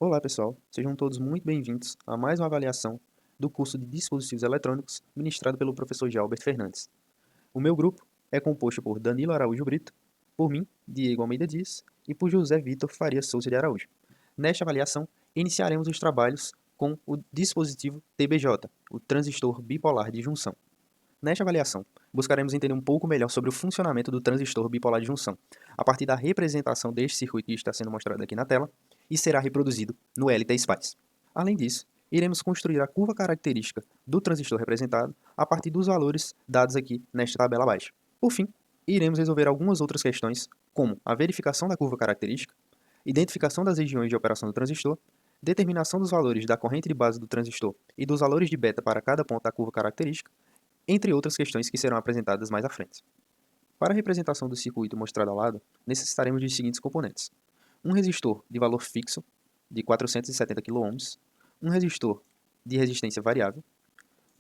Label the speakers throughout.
Speaker 1: Olá pessoal, sejam todos muito bem-vindos a mais uma avaliação do curso de Dispositivos Eletrônicos ministrado pelo professor Jalbert Fernandes. O meu grupo é composto por Danilo Araújo Brito, por mim, Diego Almeida Dias, e por José Vitor Faria Souza de Araújo. Nesta avaliação, iniciaremos os trabalhos com o dispositivo TBJ, o transistor bipolar de junção. Nesta avaliação, buscaremos entender um pouco melhor sobre o funcionamento do transistor bipolar de junção, a partir da representação deste circuito que está sendo mostrado aqui na tela e será reproduzido no LT-Spice. Além disso, iremos construir a curva característica do transistor representado a partir dos valores dados aqui nesta tabela abaixo. Por fim, iremos resolver algumas outras questões, como a verificação da curva característica, identificação das regiões de operação do transistor, determinação dos valores da corrente de base do transistor e dos valores de beta para cada ponto da curva característica, entre outras questões que serão apresentadas mais à frente. Para a representação do circuito mostrado ao lado, necessitaremos dos seguintes componentes: um resistor de valor fixo, de 470 kΩ, um resistor de resistência variável,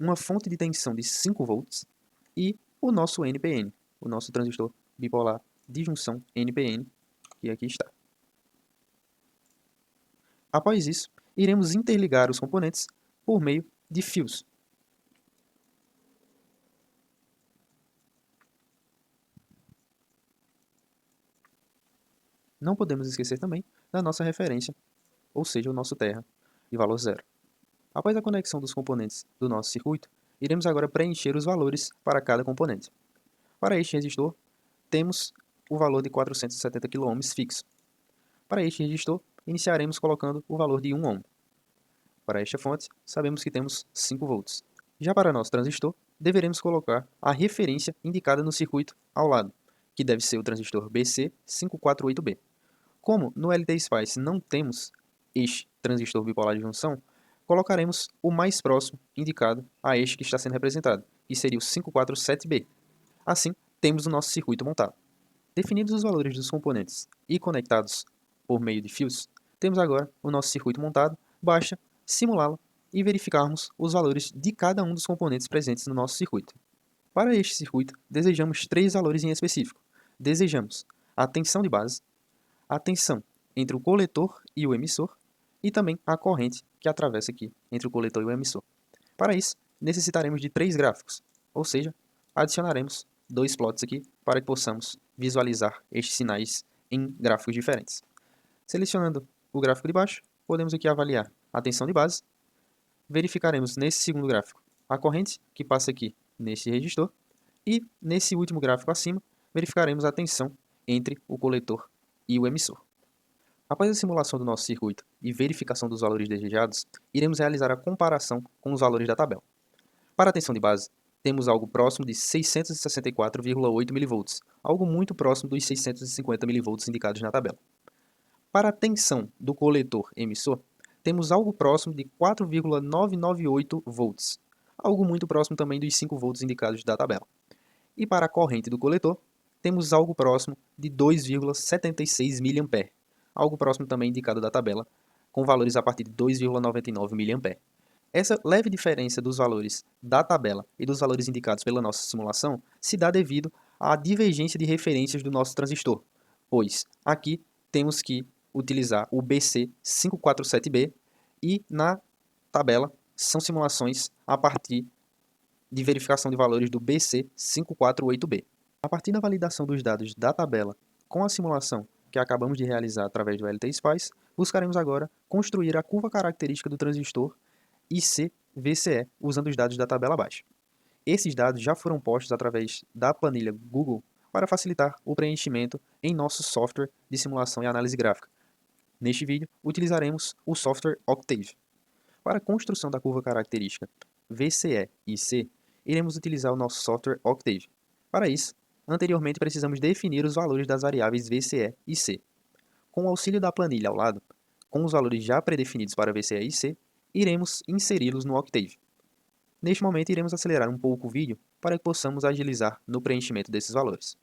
Speaker 1: uma fonte de tensão de 5 volts e o nosso NPN, o nosso transistor bipolar de junção NPN, que aqui está. Após isso, iremos interligar os componentes por meio de fios. Não podemos esquecer também da nossa referência, ou seja, o nosso terra, de valor zero. Após a conexão dos componentes do nosso circuito, iremos agora preencher os valores para cada componente. Para este resistor, temos o valor de 470 kΩ fixo. Para este resistor, iniciaremos colocando o valor de 1 ohm. Para esta fonte, sabemos que temos 5 volts. Já para nosso transistor, deveremos colocar a referência indicada no circuito ao lado, que deve ser o transistor BC548B. Como no LT-Spice não temos este transistor bipolar de junção, colocaremos o mais próximo indicado a este que está sendo representado, que seria o 547B. Assim, temos o nosso circuito montado. Definidos os valores dos componentes e conectados por meio de fios, temos agora o nosso circuito montado, basta simulá-lo e verificarmos os valores de cada um dos componentes presentes no nosso circuito. Para este circuito, desejamos 3 valores em específico. Desejamos a tensão de base, a tensão entre o coletor e o emissor e também a corrente que atravessa aqui entre o coletor e o emissor. Para isso, necessitaremos de 3 gráficos, ou seja, adicionaremos 2 plots aqui para que possamos visualizar estes sinais em gráficos diferentes. Selecionando o gráfico de baixo, podemos aqui avaliar a tensão de base, verificaremos nesse segundo gráfico a corrente que passa aqui neste resistor e nesse último gráfico acima, verificaremos a tensão entre o coletor e o emissor. Após a simulação do nosso circuito e verificação dos valores desejados, iremos realizar a comparação com os valores da tabela. Para a tensão de base, temos algo próximo de 664,8 mV, algo muito próximo dos 650 mV indicados na tabela. Para a tensão do coletor emissor, temos algo próximo de 4,998 volts, algo muito próximo também dos 5 volts indicados da tabela. E para a corrente do coletor, temos algo próximo de 2,76 mA, algo próximo também indicado da tabela, com valores a partir de 2,99 mA. Essa leve diferença dos valores da tabela e dos valores indicados pela nossa simulação se dá devido à divergência de referências do nosso transistor, pois aqui temos que utilizar o BC547B e na tabela são simulações a partir de verificação de valores do BC548B. A partir da validação dos dados da tabela com a simulação que acabamos de realizar através do LT-Spice, buscaremos agora construir a curva característica do transistor IC-VCE usando os dados da tabela abaixo. Esses dados já foram postos através da planilha Google para facilitar o preenchimento em nosso software de simulação e análise gráfica. Neste vídeo, utilizaremos o software Octave. Para a construção da curva característica VCE-IC, iremos utilizar o nosso software Octave. Para isso, anteriormente precisamos definir os valores das variáveis VCE e C. Com o auxílio da planilha ao lado, com os valores já predefinidos para VCE e C, iremos inseri-los no Octave. Neste momento, iremos acelerar um pouco o vídeo para que possamos agilizar no preenchimento desses valores.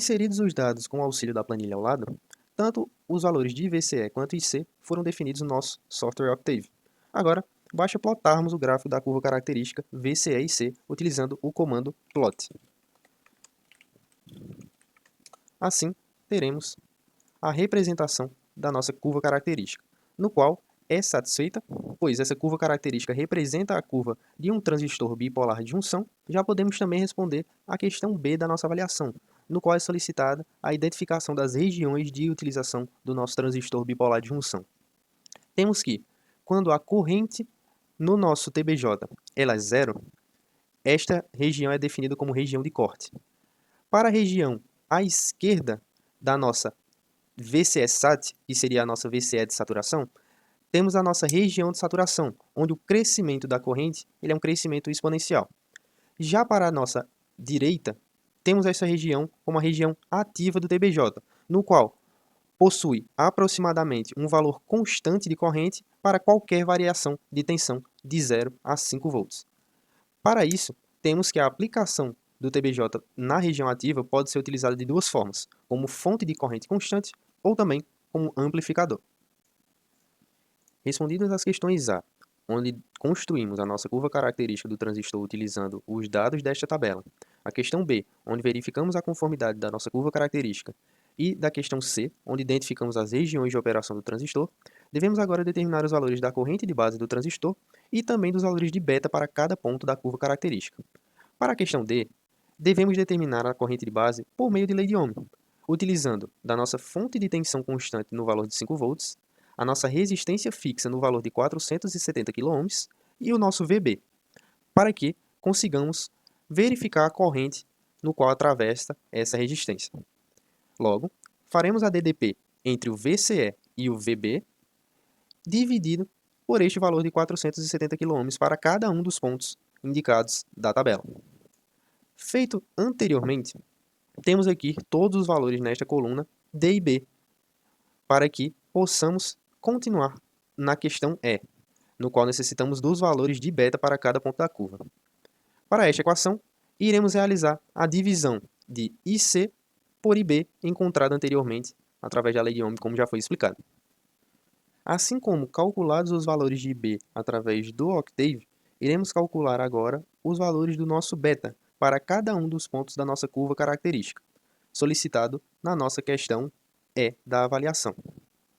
Speaker 1: Inseridos os dados com o auxílio da planilha ao lado, tanto os valores de VCE quanto IC foram definidos no nosso software Octave. Agora, basta plotarmos o gráfico da curva característica VCE e C utilizando o comando plot. Assim, teremos a representação da nossa curva característica, no qual é satisfeita, pois essa curva característica representa a curva de um transistor bipolar de junção. Já podemos também responder a questão B da nossa avaliação, no qual é solicitada a identificação das regiões de utilização do nosso transistor bipolar de junção. Temos que, quando a corrente no nosso TBJ ela é zero, esta região é definida como região de corte. Para a região à esquerda da nossa VCE-SAT, que seria a nossa VCE de saturação, temos a nossa região de saturação, onde o crescimento da corrente ele é um crescimento exponencial. Já para a nossa direita, temos essa região como a região ativa do TBJ, no qual possui aproximadamente um valor constante de corrente para qualquer variação de tensão de 0 a 5 volts. Para isso, temos que a aplicação do TBJ na região ativa pode ser utilizada de duas formas, como fonte de corrente constante ou também como amplificador. Respondidas as questões A, onde construímos a nossa curva característica do transistor utilizando os dados desta tabela, a questão B, onde verificamos a conformidade da nossa curva característica, e da questão C, onde identificamos as regiões de operação do transistor, devemos agora determinar os valores da corrente de base do transistor e também dos valores de beta para cada ponto da curva característica. Para a questão D, devemos determinar a corrente de base por meio de lei de Ohm, utilizando da nossa fonte de tensão constante no valor de 5 volts, a nossa resistência fixa no valor de 470 kΩ e o nosso VB, para que consigamos verificar a corrente no qual atravessa essa resistência. Logo, faremos a DDP entre o VCE e o VB, dividido por este valor de 470 kΩ para cada um dos pontos indicados da tabela. Feito anteriormente, temos aqui todos os valores nesta coluna D e B, para que possamos continuar na questão E, no qual necessitamos dos valores de beta para cada ponto da curva. Para esta equação, iremos realizar a divisão de IC por IB encontrada anteriormente através da lei de Ohm, como já foi explicado. Assim como calculados os valores de IB através do Octave, iremos calcular agora os valores do nosso beta para cada um dos pontos da nossa curva característica, solicitado na nossa questão E da avaliação.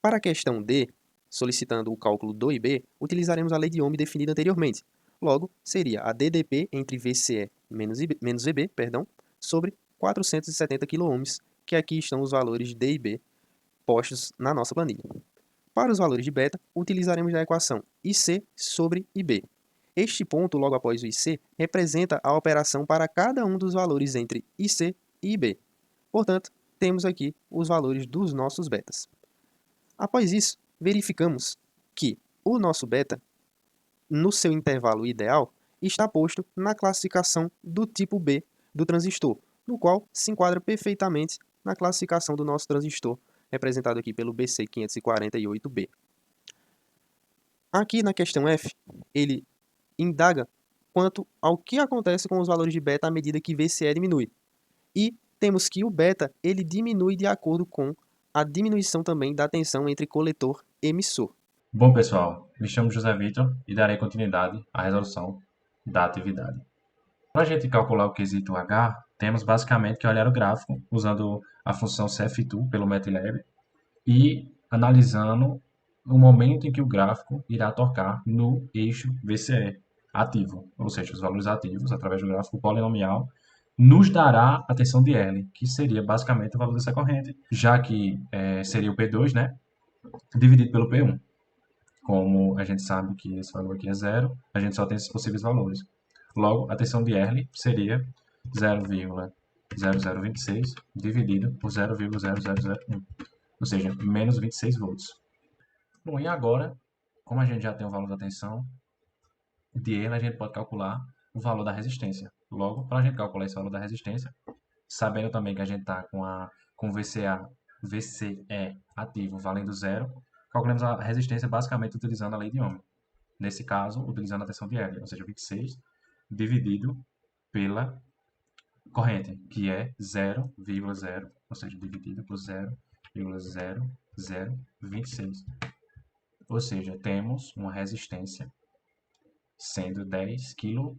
Speaker 1: Para a questão D, solicitando o cálculo do IB, utilizaremos a lei de Ohm definida anteriormente. Logo, seria a DDP entre VCE menos VB, sobre 470 kΩ, que aqui estão os valores D e B postos na nossa planilha. Para os valores de beta, utilizaremos a equação IC sobre IB. Este ponto, logo após o IC, representa a operação para cada um dos valores entre IC e IB. Portanto, temos aqui os valores dos nossos betas. Após isso, verificamos que o nosso beta, no seu intervalo ideal, está posto na classificação do tipo B do transistor, no qual se enquadra perfeitamente na classificação do nosso transistor, representado aqui pelo BC548B. Aqui na questão F, ele indaga quanto ao que acontece com os valores de beta à medida que VCE diminui. E temos que o beta ele diminui de acordo com a diminuição também da tensão entre coletor e emissor.
Speaker 2: Bom, pessoal, me chamo José Vitor e darei continuidade à resolução da atividade. Para a gente calcular o quesito H, temos basicamente que olhar o gráfico usando a função CF2 pelo MATLAB e analisando o momento em que o gráfico irá tocar no eixo VCE ativo, ou seja, os valores ativos através do gráfico polinomial nos dará a tensão de L, que seria basicamente o valor dessa corrente, já que seria o P2, né, dividido pelo P1. Como a gente sabe que esse valor aqui é zero, a gente só tem esses possíveis valores. Logo, a tensão de R seria 0,0026 dividido por 0,0001, ou seja, menos 26 volts. Bom, e agora, como a gente já tem o valor da tensão de R, a gente pode calcular o valor da resistência. Logo, para a gente calcular esse valor da resistência, sabendo também que a gente está com VCE ativo valendo zero, calculamos a resistência basicamente utilizando a lei de Ohm. Nesse caso, utilizando a tensão de L, ou seja, 26 dividido pela corrente, que é 0,0, ou seja, dividido por 0,0026. Ou seja, temos uma resistência sendo 10 kΩ.